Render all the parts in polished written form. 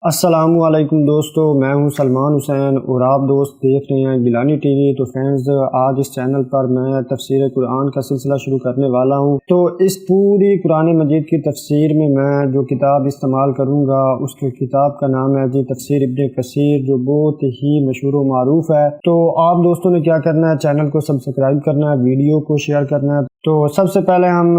السلام علیکم دوستو، میں ہوں سلمان حسین اور آپ دوست دیکھ رہے ہیں گیلانی ٹی وی۔ تو فرینڈز، آج اس چینل پر میں تفسیر قرآن کا سلسلہ شروع کرنے والا ہوں۔ تو اس پوری قرآن مجید کی تفسیر میں جو کتاب استعمال کروں گا اس کے کتاب کا نام ہے جی تفسیر ابن کثیر، جو بہت ہی مشہور و معروف ہے۔ تو آپ دوستوں نے کیا کرنا ہے، چینل کو سبسکرائب کرنا ہے، ویڈیو کو شیئر کرنا ہے۔ تو سب سے پہلے ہم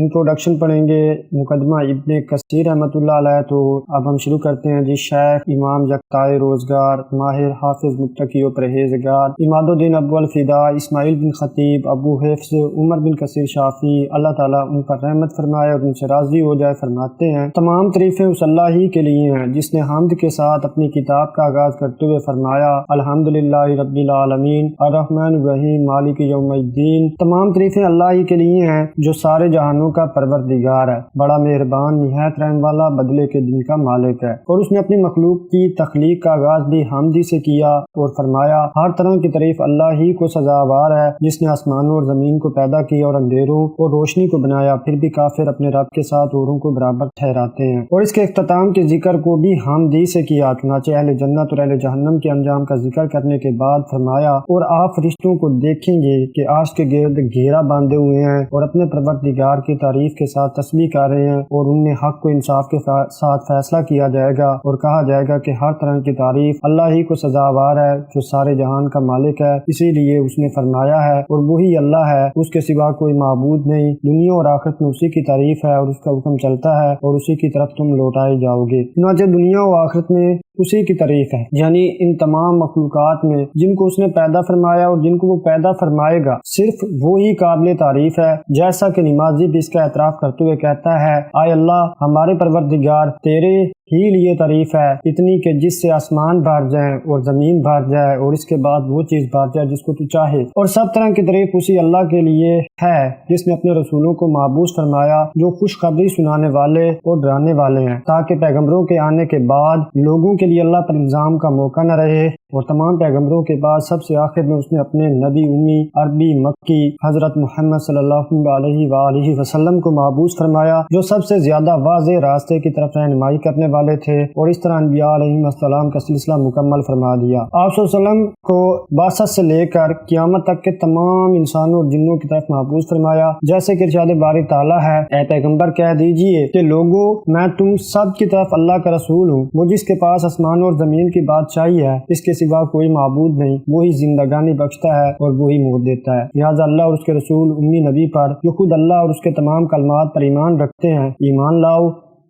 انٹروڈکشن پڑھیں گے، مقدمہ ابن کثیر رحمۃ اللہ علیہ۔ تو اب ہم شروع کرتے ہیں جی۔ شیخ امام یکتائے روزگار، ماہر حافظ متقی و پرہیزگار، عماد الدین ابو الفدا، اسماعیل بن خطیب، ابو حفظ، عمر بن کثیر شافی، اللہ تعالیٰ ان پر رحمت فرمائے اور ان سے راضی ہو جائے، فرماتے ہیں تمام تعریفیں اس اللہ ہی کے لیے ہیں جس نے حمد کے ساتھ اپنی کتاب کا آغاز کرتے ہوئے فرمایا الحمدللہ رب العالمین الرحمن الرحیم مالک یوم الدین۔ تمام تعریفیں اللہ ہی کے لیے ہیں جو سارے جہانوں کا پروردگار ہے، بڑا مہربان، نہایت رحم والا، بدلے کے دن کا مالک ہے۔ اور اس نے اپنی مخلوق کی تخلیق کا آغاز بھی حمدی سے کیا اور فرمایا ہر طرح کی تعریف اللہ ہی کو سزاوار ہے جس نے آسمانوں اور زمین کو پیدا کیا اور اندھیروں اور روشنی کو بنایا، پھر بھی کافر اپنے رب کے ساتھ اوروں کو برابر ٹھہراتے ہیں۔ اور اس کے اختتام کے ذکر کو بھی حمدی سے کیا، چنانچہ اہل جنت اور اہل جہنم کے انجام کا ذکر کرنے کے بعد فرمایا اور آپ فرشتوں کو دیکھیں گے کہ عرش کے گرد گھیرا باندھے ہوئے ہیں اور اپنے پروردگار کی تعریف کے ساتھ تسبیح کر رہے ہیں، اور ان میں حق و انصاف کے ساتھ فیصلہ کیا جائے گا اور کہا جائے گا کہ ہر طرح کی تعریف اللہ ہی کو سزاوار ہے جو سارے جہان کا مالک ہے، اسی لیے اس نے فرمایا ہے اور وہی اللہ ہے، اس کے سوا کوئی معبود نہیں، دنیا اور آخرت میں اسی کی تعریف ہے اور اس کا حکم چلتا ہے اور اسی کی طرف تم لوٹائے جاؤ گے۔ چنانچہ دنیا و آخرت میں اسی کی تعریف ہے، یعنی ان تمام مخلوقات میں جن کو اس نے پیدا فرمایا اور جن کو وہ پیدا فرمائے گا صرف وہی قابل تعریف ہے، جیسا کہ نمازی بھی اس کا اعتراف کرتے ہوئے کہتا ہے آئے اللہ ہمارے پروردگار تیرے ہی لیے تعریف ہے، اتنی کہ جس سے آسمان بھر جائیں اور زمین بھر جائے اور اس کے بعد وہ چیز بھر جائے جس کو تو چاہے۔ اور سب طرح کی تعریف اسی اللہ کے لیے ہے جس نے اپنے رسولوں کو معبوس فرمایا جو خوشخبری سنانے والے اور ڈرانے والے ہیں، تاکہ پیغمبروں کے آنے کے بعد لوگوں کے لیے اللہ پر الزام کا موقع نہ رہے۔ اور تمام پیغمبروں کے بعد سب سے آخر میں اس نے اپنے نبی امی عربی مکی حضرت محمد صلی اللہ علیہ وآلہ وسلم کو معبوس فرمایا جو سب سے زیادہ واضح راستے کی طرف رہنمائی کرنے والے تھے، اور اس طرح انبیاء علیہ السلام کا سلسلہ مکمل فرما دیا۔ آپ صلی اللہ علیہ وسلم کو بعثت سے لے کر قیامت تک کے تمام انسانوں اور جنوں کی طرف معبوس فرمایا، جیسے کہ ارشاد باری تعالیٰ ہے اے پیغمبر کہہ دیجئے کہ لوگوں میں تم سب کی طرف اللہ کا رسول ہوں، وہ جس کے پاس آسمان اور زمین کی بادشاہی ہے، اس کے سوا کوئی معبود نہیں، وہی زندگانی بخشتا ہے اور وہی موت دیتا ہے۔ لہٰذا اللہ اور اس کے رسول امی نبی پر جو خود اللہ اور اس کے تمام کلمات پر ایمان رکھتے ہیں ایمان لاؤ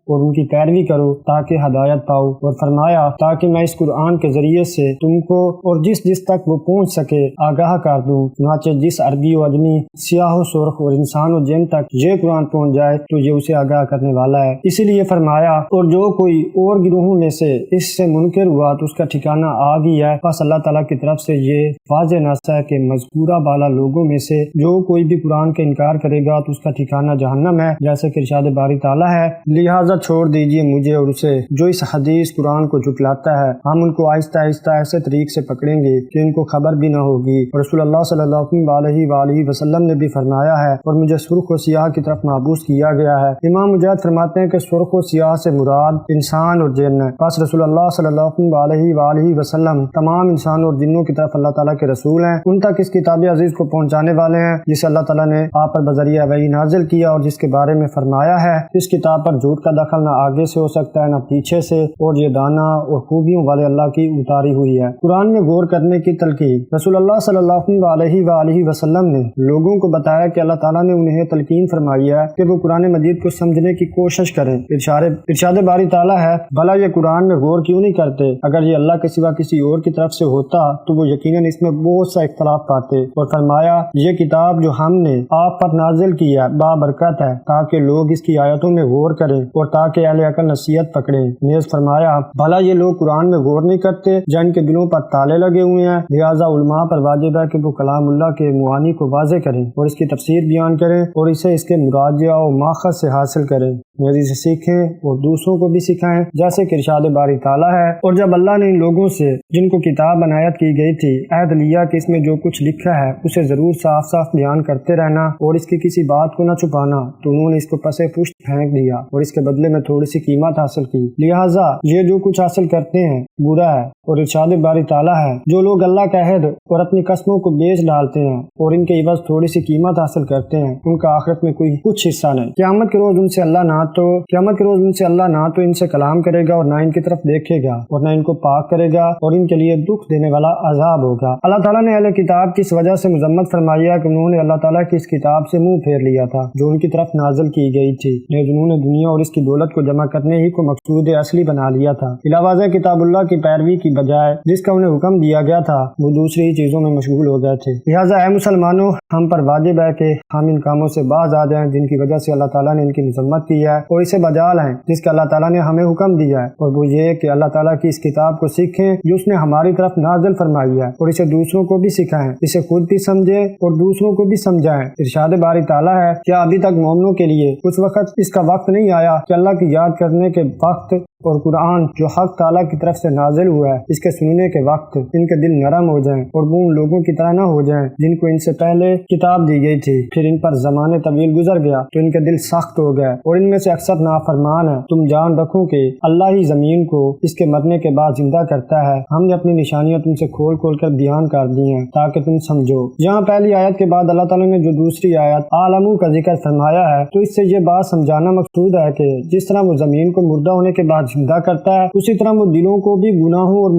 اور ان کی پیروی کرو تاکہ ہدایت پاؤ۔ اور فرمایا تاکہ میں اس قرآن کے ذریعے سے تم کو اور جس تک وہ پہنچ سکے آگاہ کر دوں، چنانچہ جس عربی و عجمی، سیاہ و سرخ اور انسان و جن تک یہ قرآن پہنچ جائے تو یہ اسے آگاہ کرنے والا ہے۔ اسی لیے فرمایا اور جو کوئی اور گروہوں میں سے اس سے منکر ہوا تو اس کا ٹھکانہ آگ ہی ہے۔ بس اللہ تعالیٰ کی طرف سے یہ واضح نص ہے کہ مذکورہ بالا لوگوں میں سے جو کوئی بھی قرآن کا انکار کرے گا تو اس کا ٹھکانہ جہنم ہے، جیسے کہ ارشاد باری تعالیٰ ہے لہٰذا چھوڑ دیجئے مجھے اور اسے جو اس حدیث قرآن کو جھٹلاتا ہے، ہم ان کو آہستہ آہستہ ایسے طریق سے پکڑیں گے کہ ان کو خبر بھی نہ ہوگی۔ اور رسول اللہ صلی اللہ علیہ وآلہ وسلم نے بھی فرمایا ہے اور مجھے سرخ و سیاہ کی طرف معبوس کیا گیا ہے۔ امام مجاہد فرماتے ہیں کہ سرخ و سیاہ سے مراد انسان اور جن ہے، بس رسول اللہ صلی اللہ علیہ وآلہ وسلم تمام انسانوں اور جنوں کی طرف اللہ تعالیٰ کے رسول ہیں، ان تک اس کتاب عزیز کو پہنچانے والے ہیں جسے اللہ تعالیٰ نے آپ پر بذریعہ وحی نازل کیا اور جس کے بارے میں فرمایا ہے اس کتاب پر جھوٹ کا دخل نہ آگے سے ہو سکتا ہے نہ پیچھے سے، اور یہ دانا اور خوبیوں والے اللہ کی اتاری ہوئی ہے۔ قرآن میں غور کرنے کی تلقین، رسول اللہ صلی اللہ علیہ وآلہ وسلم نے لوگوں کو بتایا کہ اللہ تعالیٰ نے انہیں تلقین فرمائی ہے کہ وہ قرآن مجید کو سمجھنے کی کوشش کریں۔ ارشاد باری تعالیٰ ہے بھلا یہ قرآن میں غور کیوں نہیں کرتے، اگر یہ اللہ کے سوا کسی اور کی طرف سے ہوتا تو وہ یقیناً اس میں بہت سا اختلاف پاتے۔ اور فرمایا یہ کتاب جو ہم نے آپ پر نازل کی ہے بابرکت ہے تاکہ لوگ اس کی آیتوں میں غور کریں اور تاکہ اہل عقل نصیحت پکڑیں۔ نیز فرمایا بھلا یہ لوگ قرآن میں غور نہیں کرتے جن کے دلوں پر تالے لگے ہوئے ہیں، لہٰذا علماء پر واجب ہے کہ وہ کلام اللہ کے معانی کو واضح کریں اور اس کی تفسیر بیان کریں اور اسے اس کے مراجعہ و ماخذ سے حاصل کریں، نیز اسے سیکھیں اور دوسروں کو بھی سکھائیں، جیسے کہ ارشاد باری تعالیٰ ہے اور جب اللہ نے ان لوگوں سے جن کو کتاب عنایت کی گئی تھی عہد لیا کہ اس میں جو کچھ لکھا ہے اسے ضرور صاف صاف بیان کرتے رہنا اور اس کی کسی بات کو نہ چھپانا، تو انہوں نے اس کو پسے پشت پھینک دیا اور اس کے بدلے بدلے میں تھوڑی سی قیمت حاصل کی، لہٰذا یہ جو کچھ حاصل کرتے ہیں برا ہے۔ اور ارشاد باری تعالیٰ ہے، جو لوگ اللہ کا عہد اور اپنی قسموں کو بیچ ڈالتے ہیں اور ان کے عوض تھوڑی سی قیمت حاصل کرتے ہیں، ان کا آخرت میں کوئی کچھ حصہ نہیں۔ قیامت کے روز ان سے اللہ نہ تو ان سے کلام کرے گا اور نہ ان کی طرف دیکھے گا اور نہ ان کو پاک کرے گا، اور ان کے لیے دکھ دینے والا عذاب ہوگا۔ اللہ تعالیٰ نے اہل کتاب کی اس وجہ سے مذمت فرمائی ہے کہ انہوں نے اللہ تعالیٰ کی اس کتاب سے منہ پھیر لیا تھا جو ان کی طرف نازل کی گئی تھی، لیکن انہوں نے دنیا اور اس کی دولت کو جمع کرنے ہی کو مقصود اصلی بنا لیا تھا، علاوہ کتاب اللہ کی پیروی کی بجائے جس کا انہیں حکم دیا گیا تھا وہ دوسری ہی چیزوں میں مشغول ہو گئے تھے۔ لہٰذا اے مسلمانوں، ہم پر واجب ہے کہ ہم ان کاموں سے باز آ جائیں جن کی وجہ سے اللہ تعالیٰ نے ان کی مذمت کی ہے، اور اسے بجا لائیں جس کا اللہ تعالیٰ نے ہمیں حکم دیا ہے، اور وہ یہ کہ اللہ تعالیٰ کی اس کتاب کو سیکھیں جو اس نے ہماری طرف نازل فرمائی ہے، اور اسے دوسروں کو بھی سکھائیں، اسے خود بھی سمجھیں اور دوسروں کو بھی سمجھائیں۔ ارشاد باری تعالیٰ ہے، کیا ابھی تک مومنوں کے لیے اس وقت اس کا وقت نہیں آیا کہ اللہ کی یاد کرنے کے وقت اور قرآن جو حق تعالیٰ کی طرف سے نازل ہوا ہے اس کے سننے کے وقت ان کے دل نرم ہو جائیں اور وہ ان لوگوں کی طرح نہ ہو جائیں جن کو ان سے پہلے کتاب دی گئی تھی، پھر ان پر زمانے طویل گزر گیا تو ان کے دل سخت ہو گئے اور ان میں سے اکثر نافرمان ہیں۔ تم جان رکھو کہ اللہ ہی زمین کو اس کے مرنے کے بعد زندہ کرتا ہے۔ ہم نے اپنی نشانیاں تم سے کھول کھول کر بیان کر دی ہیں تاکہ تم سمجھو۔ یہاں پہلی آیت کے بعد اللہ تعالیٰ نے جو دوسری آیت عالموں کا ذکر فرمایا ہے تو اس سے یہ بات سمجھانا مقصود ہے کہ جس طرح وہ زمین کو مردہ ہونے کے بعد زندہ کرتا ہے اسی طرح وہ دلوں کو بھی گناہوں اور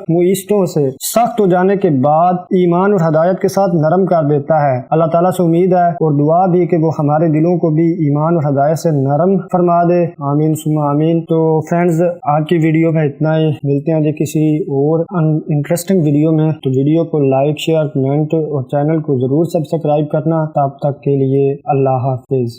معیشتوں سے سخت ہو جانے کے بعد ایمان اور ہدایت کے ساتھ نرم کر دیتا ہے۔ اللہ تعالیٰ سے امید ہے اور دعا بھی کہ وہ ہمارے دلوں کو بھی ایمان اور ہدایت سے نرم فرما دے، آمین ثم آمین۔ تو فرینڈز، آج کی ویڈیو میں اتنا ہی، ملتے ہیں کسی اور انٹرسٹنگ ویڈیو میں۔ تو ویڈیو کو لائک، شیئر، کمنٹ اور چینل کو ضرور سبسکرائب کرنا۔ تب تک کے لیے اللہ حافظ۔